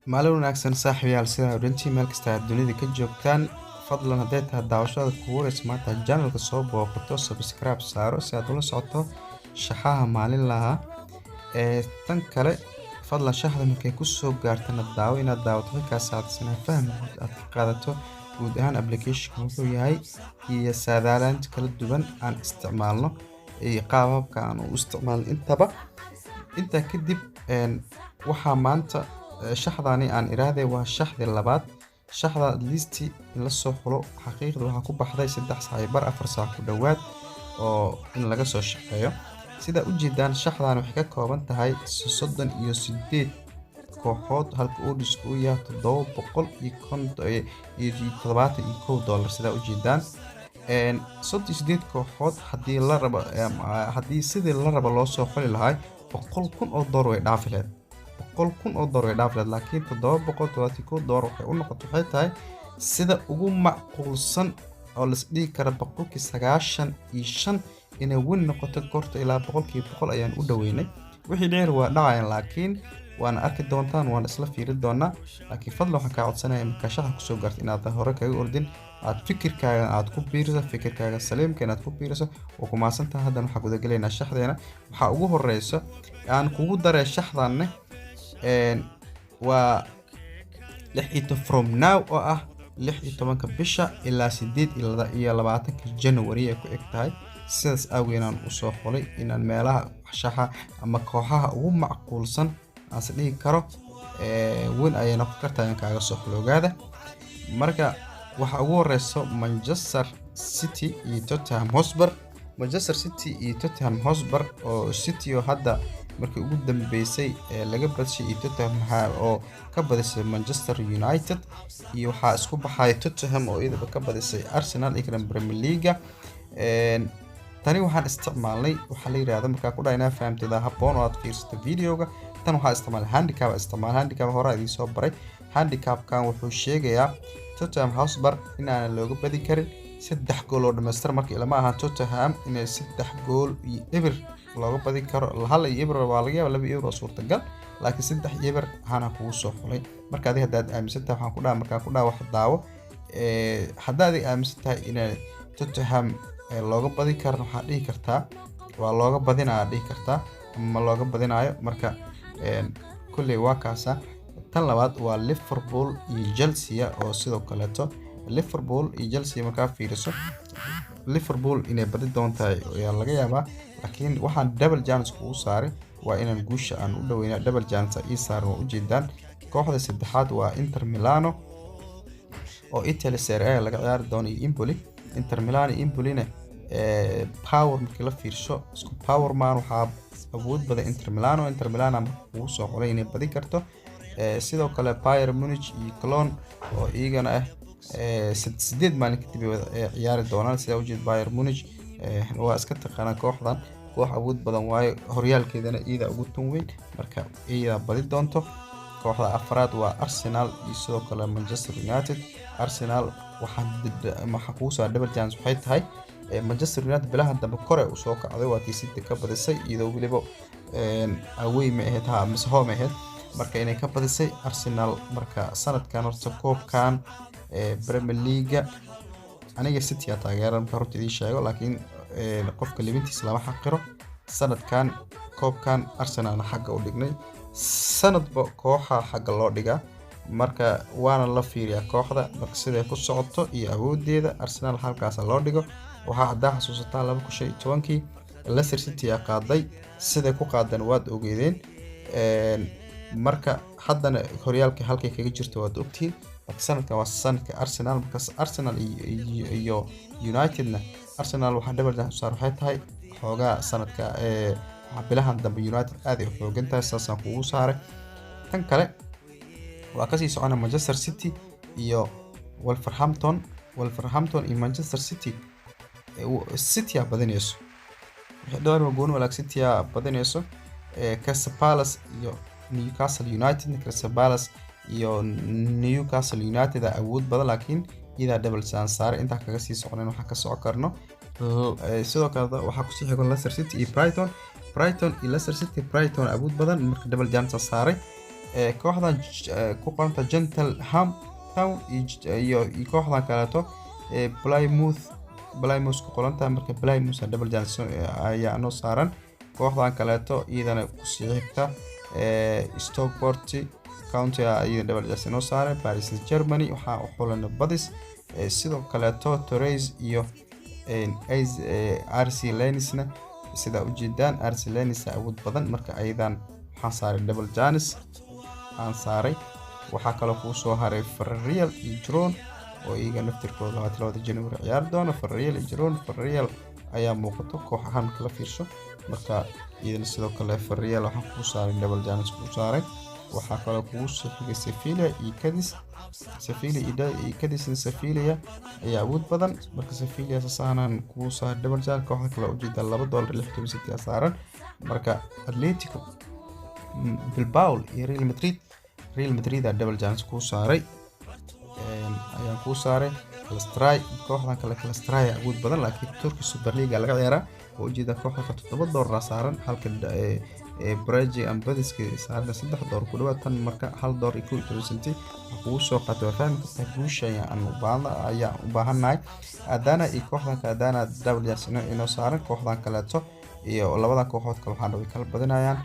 maalin wanaagsan saaxiibayaal sida orantii meel kasta aad dunida ka joogtaan fadlan haddii tahay daawashada kugu horeysa maanta channelka soo booqato subscribe saaro si aad ula socoto shaxaha maalinlaha tan kale fadlan shaxda markay ku soo gaartana daawo inaad daawato halkaas aad isna fahmi aad ka qaadato guud ahaan application wuxuu yahay iyo saadaalaanta kala duwan aan isticmaalno iyo qaababka aan u isticmaalno inta kadib waxaa maanta shaxdani aan iraahday waa shaxdi labaad shaxda listi la soo xulo xaqiiqda waxa ku baxday 3 saac bar 4 saac ku dhawaad oo in laga soo shaqeeyo sida u jeedaan shaxdan waxay ka kooban tahay 38 kooxood halka uu dhisku yahay $771 sida u jeedaan 38 kooxood hadii sidii la rabo loo soo xuli lahaa $100,000 way dhaafi lahayd $100,000 way dhaafi lahayd laakiin $771 waxay u noqotay waxay tahay sida ugu macquulsan oo la isdhigi kara 95% inay win noqoto korto ilaa 100% ayaan u dhaweynay wixii dheer waa dhacayaan laakiin waan arki doontaan waan isla fiiri doonaa laakiin fadlan waxaan ka codsanayaa marka shaxda ku soo gaarto inaad hore kaga ordin aad fikirkaaga aad ku biiriso fikirkaaga saliimka inaad ku biiriso oo ku maasantahay hadan waxa guda galeynaa shaxdeena waxa ugu horeyso aan kugu daray shaxdanne waa 16 from now oo ah 16 bisha ilaa 8 January ay ku eg tahay sidaas awgeynaan u soo xulay inaan meelaha shaxa ama kooxaha ugu macquulsan aan dhigi karo win ay noqon kartaa in kaaga soo xuloogaada marka waxa ugu horeyso Manchester City iyo Tottenham Hotspur Manchester City iyo Tottenham Hotspur oo City oo hadda markii ugu dambeysay laga badshay iyo Tottenham oo ka badisay Manchester United iyo waxa isku baxay Tottenham oo iyada ka badisay Arsenal ee Premier League tani waxaan isticmaalnay waxa la yiraahdo marka ku dhaynaa fahamtida habboon oo aad fiirsato videoga tan waxa handicap hore idin soo baray handicap kan wuxuu sheegayaa Tottenham Hotspur in aan looga badi karin 3 gool oo dhameystir markii lama aha Tottenham inay 3 gool iyo eber looga badi karo hal iyo eber waa laga yaabaa 2 eber suurtagal laakiin 3 eber hana kugu soo xulay marka adiga hadaad aaminsantahay waxaan ku dhahay marka ku dhahay wax daawo hadaad aaminsantahay in Tottenham looga badi karo waxa dhihi kartaa waa looga badinaa dhihi kartaa ama looga badinaayo marka kulli waa kaasa tan labaad waa Liverpool iyo Chelsea oo sidoo kale Liverpool iyo Chelsea marka fiiriso Liverpool inay badi doontahay ayaa laga yaabaa laakiin waxaan double chance ku saaray waa inaan guusha aan u dhaweynaa double chance ay saar oo u jeedaan kooxda saddexaad waa Inter Milano oo Italy Serie A laga ciyaari doono Empoli Inter Milano Empolina power markii la fiirsho isku power man waxa awood badan Inter Milano uu soo xulay inay badi karto sidoo kale Bayern Munich iyo Cologne oo iyagana ah 8 maalin kadib ciyaari doonaan sida u jeed Bayern Munich waa iska taqaana kooxdan koox awood badan waayo horyaalkeedana iyada ugu tan weyn marka iyada badi doonto kooxda afraad waa Arsenal iyo sidoo kale Manchester United Arsenal waxa ku soo double chance waxay tahay Manchester United bilaha dambe kore u soo kacday waa tii City ka badisay iyadoo waliba away ma ahayd mise home ahayd marka inay ka badisay Arsenal marka sanadkan horta koobkan Premier League aniga City taageeran karto idin sheego laakiin qofka libintiisa lama xaqiro sanadkan koobkan Arsenal xagga u dhignay sanadba kooxa xagga loo dhigaa marka waana la fiiriyaa kooxda marka sida ku socoto iyo awoodeeda Arsenal halkaas loo dhigo waxa hadda xasuusataa 2015 Leicester City qaaday sida ku qaadan waad ogeedeen marka haddana horyaalka halkay kaga jirto waad ogtiin sanadkan waa sanadka Arsenal markaas Arsenal iyo Unitedna Arsenal waxa double chance saar waxay tahay xooga sanadka bilahan dambe United aad ay xoogan tahay saasan kugu saaray tan kale waa ka sii socona Manchester City iyo Wolverhampton iyo Manchester City badanayso dhawr gool walaak City badanayso Crystal Palace iyo Newcastle United Crystal Palace iyo Newcastle United awood badan laakiin ida double chance saar inta kaga sii soconeen waxa ka soo karno sidoo kale waxa ku sii xigo Leicester City iyo Brighton iyo Leicester City Brighton awood badan marka double chance saaray kooxdan ku qoranta Cheltenham Town iyo kooxdan kaleeto Plymouth ku qoranta marka Plymouth double chance ayaa noo saaran kooxdan kaleeto iyadana ku sii xigta Stockport County iyadana double chance noo saaran Paris Saint-Germain waxa u xulan badis sidoo kaleeto Torres iyo RC Lensna sida u jeedaan RC Lens awood badan marka aydan waxaan saaray double chance aan saaray waxa kale oo soo haray Villarreal iyo Girona oo iyaga naftirkooda 22 January ciyaar doona Villarreal iyo Girona Villarreal ayaa muuqato kooxahan kala fiirso marka iyadana sidoo kale Villarreal waxaan ku saaray double chance ku saaray waxa kale oo ku soo xigay Sevilla iyo Cadiz Sevilla ayaa awood badan marka Sevilla saanan ku saaray double chance kooxda kale oo jeeda $2.68 saaran marka Atletico Bilbao iyo Real Madrid double chance ku saaray ayaan ku saaray Galatasaray kooxdan kale Galatasaray awood badan laakiin Turkish Super League laga ciyaaraa oo jeeda kooxda $7 saaran halka Braga ambadiska saaran $3 ku dhawaad tan marka $1.20 ku soo qaatay fahmi kartaa guusha aan u baahanahay Adana iyo kooxdan Adana double chance inoo saaran kooxdan kaleeto iyo labada kooxood kale waxaan way kala badinayaan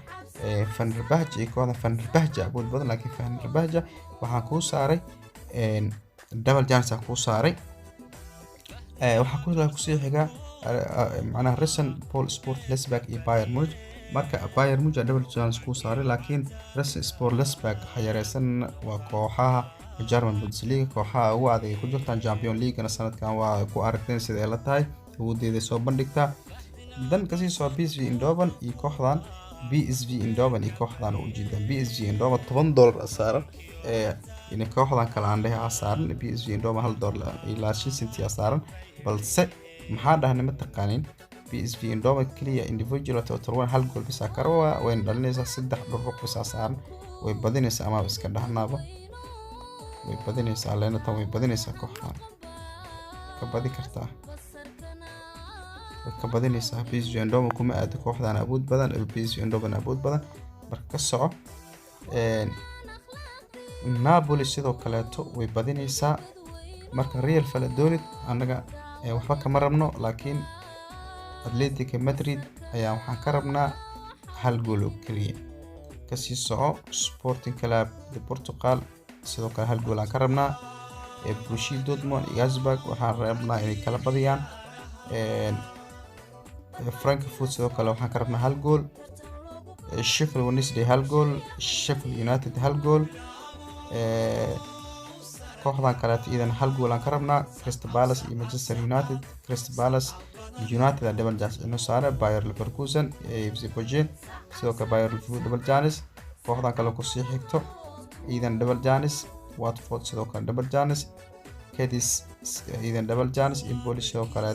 Fenerbahce iyo kooxda Fenerbahce awood badan laakiin Fenerbahce waxaan ku saaray double chance ku saaray waxa ku sii xiga macnaha Racing Paul Sport Leipzig iyo Bayern Munich marka Bayern Munich double chance ku saaray laakiin Racing Sport Leipzig xayareysan waa kooxaha German Bundesliga kooxaha ugu adag ku jirtaan Champions League sanadkan waa ku aragteen sida ay la tahay awoodeeda soo bandhigtaa dan kasii soo PSV Eindhoven iyo kooxdan PSV Eindhoven iyo kooxdan u jeedaan PSV Eindhoven $10 saaran in kooxdan kale aan dhahay saaran PSV Eindhoven $1 ilaa 5 senti saaran balse maxaa dhahnay ma taqaanin PSV Eindhoven kaliya individual total hal gool bisa karwa way dhalinaysaa 3 dhuruq bisa saaran way badinaysaa ama iska dhahnaaba way badinaysaa leena tan way badinaysaa kooxdan ka badi kartaa ka badinaysaa PSV Eindhoven kuma aad kooxdan awood badan PSV Eindhoven awood badan marka ka soco Napoli sidoo kaleeto way badinaysaa marka Real Valladolid anaga waxba kama rabno laakiin Atletico Madrid ayaa waxaan ka rabnaa hal gool oo kaliya kasii soco Sporting Club de Portugal sidoo kale hal gool aan ka rabnaa Borussia Dortmund iyo Augsburg waxaan rabnaa inay kala badiyaan Frankfurt sidoo kale waxaan ka rabnaa hal gool Sheffield Wednesday hal gool Sheffield United hal gool kooxdan kale idan hal gool aan ka rabnaa Crystal Palace iyo Manchester United Crystal Palace United double chance inoo saaray Bayer Leverkusen FC Bochum sidoo kale Bayer Leverkusen double chance kooxdan kale ku sii xigto idan double chance Watford sidoo kale double chance Cadiz idan double chance Empoli sidoo kale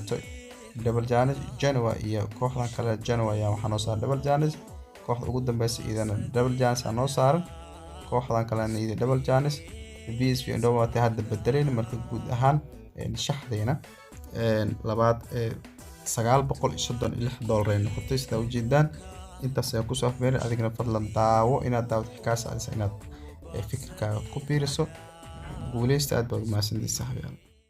double chance Genoa iyo kooxdan kale Genoa ayaa waxaa noo saaray double chance kooxda ugu dambeysay idan double chance noo saaran kooxdan kale idan double chance PSV Eindhoven hadda bedeleen marka guud ahaan shaxdeena labaad $936 ay noqotay sida u jeedaan intaas ayaa ku soo afmeeray adigna fadlan daawo inaad daawad kaas inaad fikirkaaga ku biiriso guuleysta aad baad u mahadsantahay saaxiibayaal